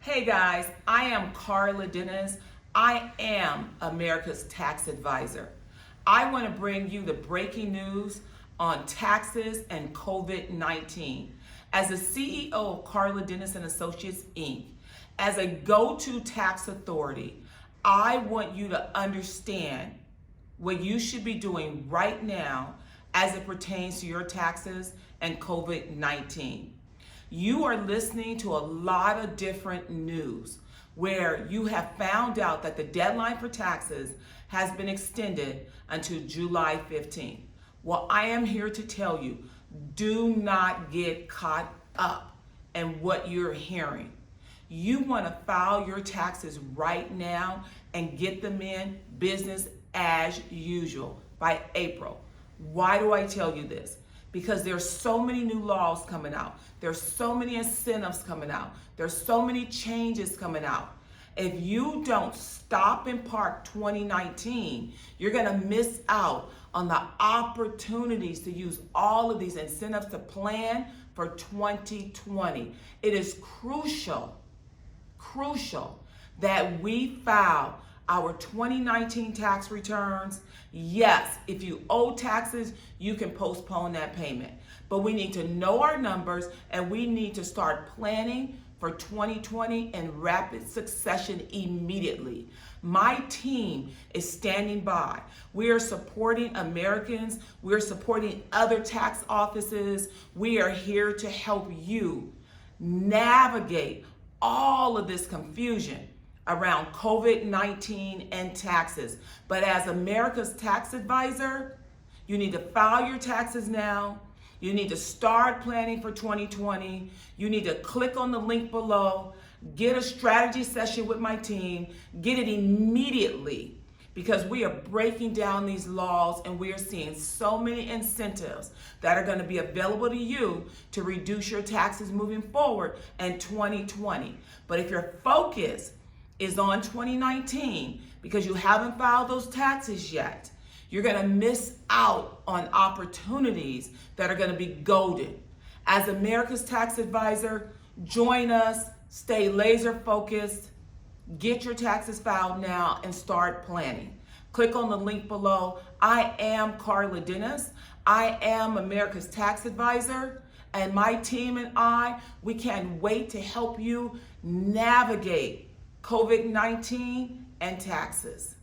Hey guys, I am Carla Dennis. I am America's tax advisor. I want to bring you the breaking news on taxes and COVID-19. As the CEO of Carla Dennis and Associates Inc., as a go-to tax authority, I want you to understand what you should be doing right now as it pertains to your taxes and COVID-19. You are listening to a lot of different news where you have found out that the deadline for taxes has been extended until July 15th. Well, I am here to tell you, do not get caught up in what you're hearing. You want to file your taxes right now and get them in business as usual by April. Why do I tell you this? Because there's so many new laws coming out. There's so many incentives coming out. There's so many changes coming out. If you don't stop and park 2019, you're gonna miss out on the opportunities to use all of these incentives to plan for 2020. It is crucial that we file our 2019 tax returns. Yes, if you owe taxes, you can postpone that payment. But we need to know our numbers and we need to start planning for 2020 in rapid succession immediately. My team is standing by. We are supporting Americans. We're supporting other tax offices. We are here to help you navigate all of this confusion around COVID-19 and taxes. But as America's tax advisor, you need to file your taxes now. You need to start planning for 2020. You need to click on the link below, get a strategy session with my team, get it immediately, because we are breaking down these laws and we are seeing so many incentives that are going to be available to you to reduce your taxes moving forward in 2020. But if your focus is on 2019 because you haven't filed those taxes yet, you're going to miss out on opportunities that are going to be golden. As America's tax advisor, join us, stay laser focused, get your taxes filed now and start planning. Click on the link below. I am Carla Dennis. I am America's tax advisor, and my team and I, we can't wait to help you navigate COVID-19 and taxes.